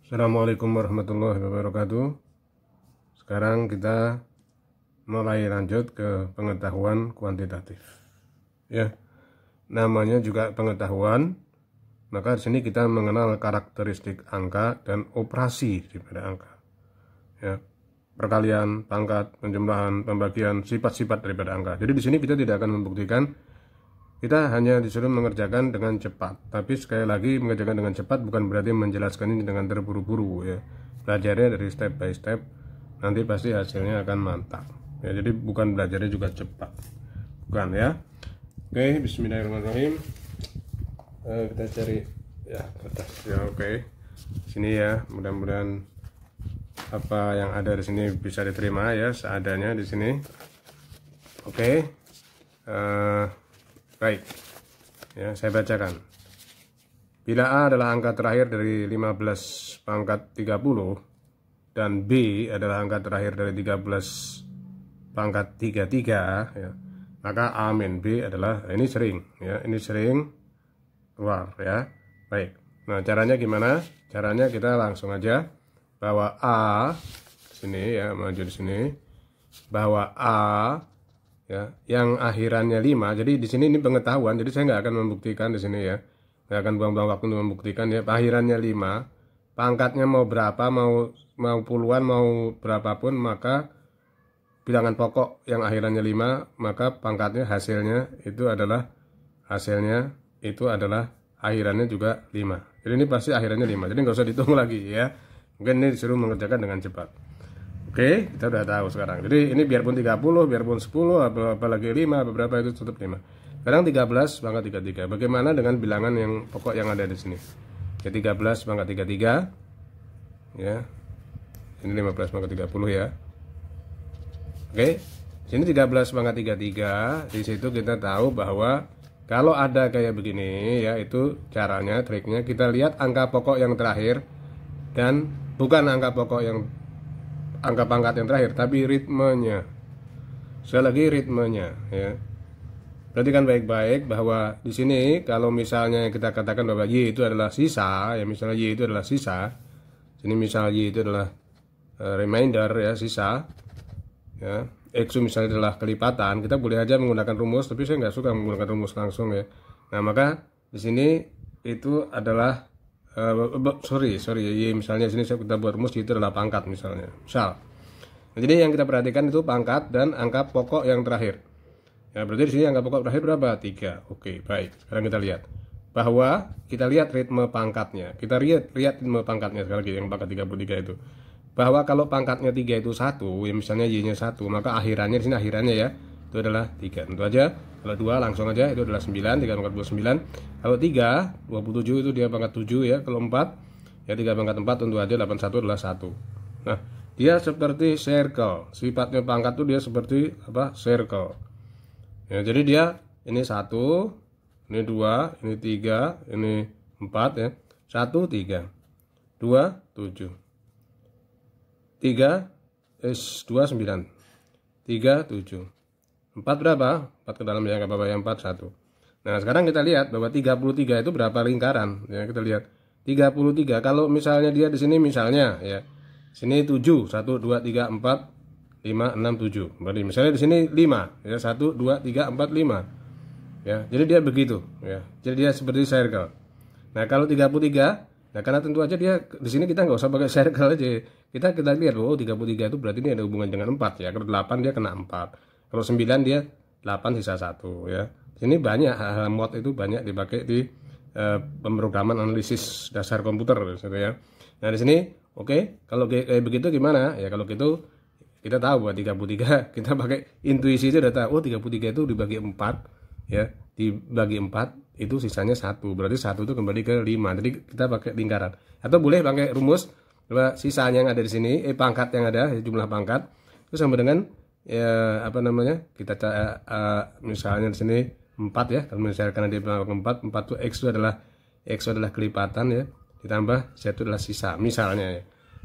Assalamualaikum warahmatullahi wabarakatuh. Sekarang kita mulai lanjut ke pengetahuan kuantitatif. Ya, namanya juga pengetahuan. Maka di sini kita mengenal karakteristik angka dan operasi daripada angka. Ya, perkalian, pangkat, penjumlahan, pembagian, sifat-sifat daripada angka. Jadi di sini kita tidak akan membuktikan. Kita hanya disuruh mengerjakan dengan cepat. Tapi sekali lagi mengerjakan dengan cepat bukan berarti menjelaskan ini dengan terburu-buru ya. Belajarnya dari step by step. Nanti pasti hasilnya akan mantap. Ya, jadi bukan belajarnya juga cepat. Bukan ya. Oke, bismillahirrahmanirrahim. Kita cari ya kertas ya, oke. Sini ya, mudah-mudahan apa yang ada di sini bisa diterima ya seadanya di sini. Oke. Baik, ya, saya bacakan. Bila A adalah angka terakhir dari 15 pangkat 30 dan B adalah angka terakhir dari 13 pangkat 33 ya, maka A min B adalah, ini sering ya, ini sering keluar ya. Baik, nah caranya gimana? Caranya kita langsung aja bahwa A sini ya, maju di sini, bahwa A ya, yang akhirannya 5. Jadi di sini ini pengetahuan, jadi saya nggak akan membuktikan di sini ya, nggak akan buang-buang waktu untuk membuktikan ya. Akhirannya 5, pangkatnya mau berapa, mau puluhan, mau berapapun, maka bilangan pokok yang akhirannya 5, maka pangkatnya hasilnya itu adalah akhirannya juga 5. Jadi ini pasti akhirannya 5, jadi nggak usah ditunggu lagi ya. Mungkin ini disuruh mengerjakan dengan cepat. Oke, kita udah tahu sekarang. Jadi ini biarpun 30, biarpun 10, apalagi 5, beberapa itu tetap 5. Sekarang 13 pangkat 33. Bagaimana dengan bilangan yang pokok yang ada di sini? Ya 13 pangkat 33. Ya. Ini 15 pangkat 30 ya. Oke. Sini 13 pangkat 33. Di situ kita tahu bahwa kalau ada kayak begini ya, itu caranya, triknya kita lihat angka pokok yang terakhir dan bukan angka pokok yang angka pangkat yang terakhir, tapi ritmenya. Sekali lagi ritmenya ya. Perhatikan baik-baik bahwa di sini kalau misalnya kita katakan bahwa Y itu adalah sisa ya, misalnya Y itu adalah sisa. Sini misalnya Y itu adalah remainder ya, sisa. Ya, X misalnya adalah kelipatan, kita boleh aja menggunakan rumus, tapi saya nggak suka menggunakan rumus langsung ya. Nah, maka di sini itu adalah sorry Y misalnya sini kita buat rumus, itu adalah pangkat misalnya. Nah, jadi yang kita perhatikan itu pangkat dan angka pokok yang terakhir. Ya, berarti di sini angka pokok terakhir berapa? 3. Oke, baik. Sekarang kita lihat bahwa kita lihat ritme pangkatnya. Kita lihat ritme pangkatnya sekali lagi yang pangkat 33 itu. Bahwa kalau pangkatnya 3 itu 1, ya misalnya Y-nya 1, maka akhirannya di sini akhirannya ya, itu adalah 3. Tentu aja kalau 2 langsung aja itu adalah 9, 3 pangkat 29. Kalau 3, 27 itu dia pangkat 7 ya. Kalau 4, ya 3 pangkat 4 tentu aja 81 adalah 1. Nah, dia seperti circle. Sifatnya pangkat itu dia seperti apa? Circle. Ya, jadi dia ini 1, ini 2, ini 3, ini 4 ya. 1 3, 2 7. 3 2 9. 3 7. 4 berapa? 4 ke dalam ya, nggak apa-apa ya, 4 1. Nah, sekarang kita lihat bahwa 33 itu berapa lingkaran ya, kita lihat 33 kalau misalnya dia di sini misalnya ya. Sini 7, 1 2 3 4 5 6 7. Berarti misalnya di sini 5 ya, 1 2 3 4 5. Ya, jadi dia begitu ya. Jadi dia seperti circle. Nah, kalau 33, nah karena tentu aja dia di sini kita nggak usah pakai circle aja. Kita lihat oh 33 itu berarti ini ada hubungan dengan 4 ya. Kalau 8 dia kena 4. Kalau 9 dia 8 sisa 1 ya. Sini banyak hal-hal mod itu banyak dipakai di pemrograman analisis dasar komputer gitu ya. Nah, di sini oke, kalau kayak begitu gimana? Ya kalau gitu kita tahu bahwa 33 kita pakai intuisi itu udah tahu oh 33 itu dibagi 4 ya. Dibagi 4 itu sisanya 1. Berarti 1 itu kembali ke 5. Jadi kita pakai lingkaran. Atau boleh pakai rumus bahwa sisanya yang ada di sini, pangkat yang ada, jumlah pangkat itu sama dengan ya apa namanya? Kita misalnya di sini 4 ya. Kalau misalnya karena dia 4 itu X itu adalah kelipatan ya. Ditambah Z itu adalah sisa misalnya ya.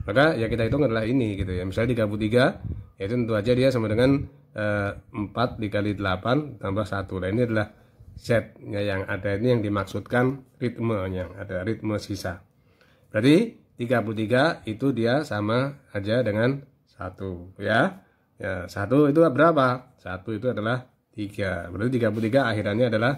Maka ya kita hitung adalah ini gitu ya. Misalnya 33 ya itu tentu aja dia sama dengan 4 dikali 8 tambah 1. Nah, ini adalah Z-nya yang ada, ini yang dimaksudkan ritmenya, ada ritme sisa. Berarti 33 itu dia sama aja dengan 1 ya. Ya, 1 itu berapa? 1 itu adalah 3. Berarti 33 akhirannya adalah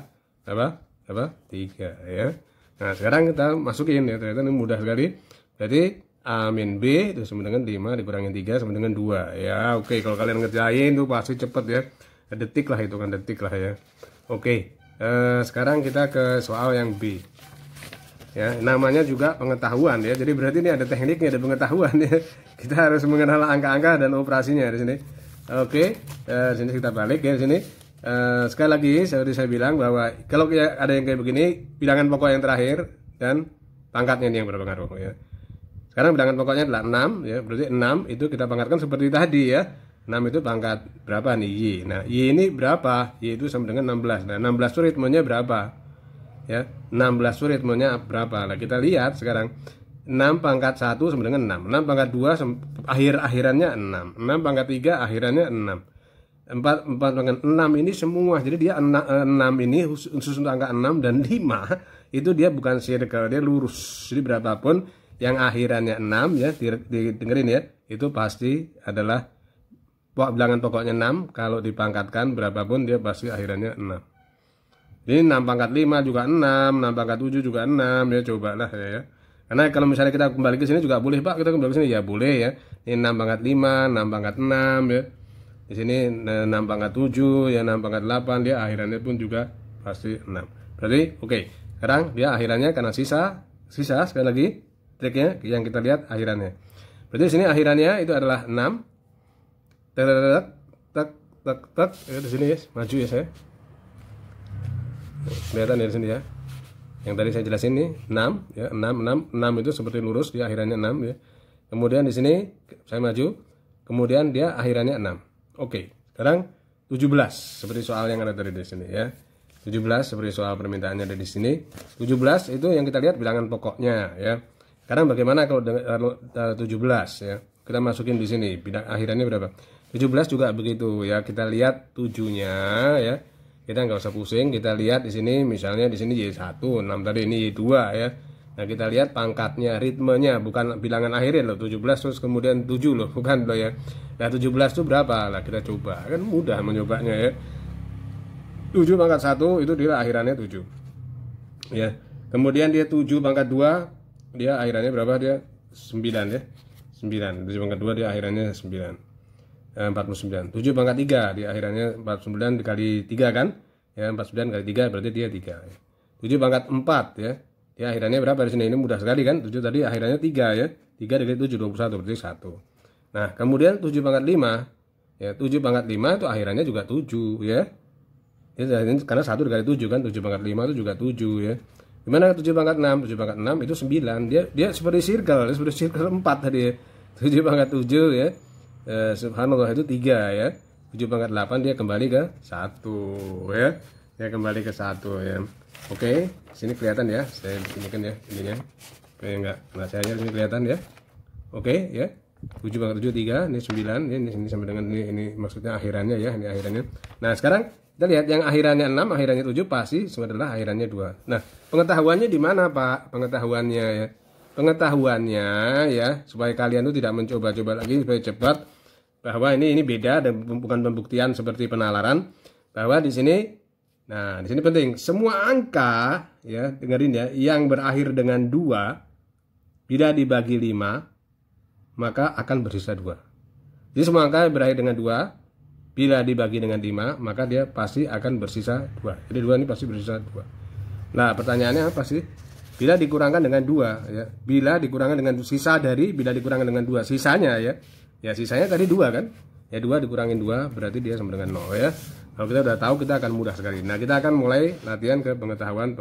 apa? 3 ya. Nah, sekarang kita masukin ya, ternyata ini mudah sekali. Berarti A min B itu sama dengan 5 dikurangin 3 sama dengan 2 ya. Oke, kalau kalian ngerjain tuh pasti cepet ya. Detik lah, hitungan detik lah ya. Oke, sekarang kita ke soal yang B ya. Namanya juga pengetahuan ya, jadi berarti ini ada tekniknya, ada pengetahuan ya. Kita harus mengenal angka-angka dan operasinya di sini. Oke, sini kita balik ya di sini. Sekali lagi seperti saya bilang bahwa kalau ada yang kayak begini, bilangan pokok yang terakhir dan pangkatnya ini yang berpengaruh ya. Sekarang bilangan pokoknya adalah 6 ya, berarti 6 itu kita pangkatkan seperti tadi ya. 6 itu pangkat berapa nih? Y. Nah, Y ini berapa? Y itu sama dengan 16. Nah, 16 itu ritmenya berapa? Ya, 16 itu ritmenya berapa? Nah, kita lihat sekarang. 6 pangkat 1 sama dengan 6. 6 pangkat 2 akhirannya 6. 6 pangkat 3 akhirannya 6. 4 pangkat 6 ini semua. Jadi dia 6 ini khusus untuk angka 6 dan 5 itu dia bukan circle, dia lurus. Jadi berapapun yang akhirannya 6 ya, dengerin ya, itu pasti adalah bilangan pokoknya 6. Kalau dipangkatkan berapapun dia pasti akhirannya 6. Ini 6 pangkat 5 juga 6, 6 pangkat 7 juga 6 ya, cobalah ya. Karena kalau misalnya kita kembali ke sini juga boleh Pak, kita kembali ke sini ya boleh ya. Ini 6 pangkat 5, 6 pangkat 6 ya. Di sini 6 pangkat 7 ya, 6 pangkat 8 dia akhirannya pun juga pasti 6. Berarti oke. Sekarang dia akhirannya karena sisa sekali lagi triknya yang kita lihat akhirannya. Berarti di sini akhirannya itu adalah 6. Tak ya, di sini ya, maju ya saya. Kelihatan dari sini ya. Yang tadi saya jelasin nih 6 ya, 6 itu seperti lurus, dia akhirannya 6 ya. Kemudian di sini saya maju, kemudian dia akhirannya 6. Oke, sekarang 17 seperti soal yang ada tadi di sini ya. 17 seperti soal permintaannya ada di sini. 17 itu yang kita lihat bilangan pokoknya ya. Sekarang bagaimana kalau 17 ya? Kita masukin di sini, akhirannya berapa? 17 juga begitu ya. Kita lihat 7-nya ya. Kita nggak usah pusing, kita lihat di sini misalnya di sini Y1, 6 tadi ini Y2 ya. Nah, kita lihat pangkatnya, ritmenya, bukan bilangan akhirnya loh, 17 terus kemudian 7 loh, bukan loh ya. Nah, 17 itu berapa? Lah kita coba. Kan mudah menyobanya ya. 7 pangkat 1 itu dia akhirannya 7. Ya. Kemudian dia 7 pangkat 2, dia akhirannya berapa? Dia 9 ya. 9. 7 pangkat 2 dia akhirannya 9. 49. 7 pangkat 3 di akhirannya 49 dikali 3 kan ya, 49 kali 3 berarti dia 3 ya. 7 pangkat 4 ya, dia akhirannya berapa di sini? Ini mudah sekali kan, 7 tadi akhirannya 3 ya, 3 dikali 7 21 berarti 1. Nah kemudian 7 pangkat 5 ya, 7 pangkat 5 itu akhirannya juga 7 ya, karena 1 dikali 7 kan, 7 pangkat 5 itu juga 7 ya. Gimana 7 pangkat 6? 7 pangkat 6 itu 9, dia seperti circle 4 tadi ya. 7 pangkat 7 ya, subhanallah itu 3 ya. 7 pangkat 8 dia kembali ke 1 ya. Dia kembali ke 1 ya. Oke, sini kelihatan ya. Saya bikinkan ya ininya. Supaya enggak saya sini kelihatan ya. Oke ya. 7 pangkat 7 3, ini 9 ya, ini sampai dengan ini maksudnya akhirannya ya, ini akhirannya. Nah, sekarang kita lihat yang akhirannya 6, akhirannya 7 pasti semua adalah akhirannya 2. Nah, pengetahuannya di mana, Pak? Pengetahuannya ya. Pengetahuannya ya, supaya kalian tuh tidak mencoba-coba lagi, supaya cepat bahwa ini beda dan bukan pembuktian seperti penalaran, bahwa di sini, nah di sini penting, semua angka ya, dengerin ya, yang berakhir dengan 2 bila dibagi 5 maka akan bersisa 2. Jadi semua angka yang berakhir dengan 2 bila dibagi dengan 5 maka dia pasti akan bersisa 2. Jadi 2 ini pasti bersisa 2. Nah pertanyaannya apa sih? Bila dikurangkan dengan 2 ya, bila dikurangkan dengan sisa dari bila dikurangkan dengan 2 sisanya ya. Ya sisanya tadi 2 kan? Ya 2 dikurangin 2 berarti dia sama dengan 0 ya. Kalau kita udah tahu kita akan mudah sekali. Nah, kita akan mulai latihan ke pengetahuan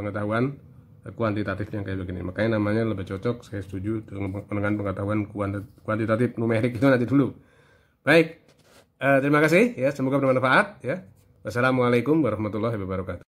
kuantitatif yang kayak begini. Makanya namanya lebih cocok, saya setuju dengan pengetahuan kuantitatif numerik itu nanti dulu. Baik. Terima kasih ya, semoga bermanfaat ya. Wassalamualaikum warahmatullahi wabarakatuh.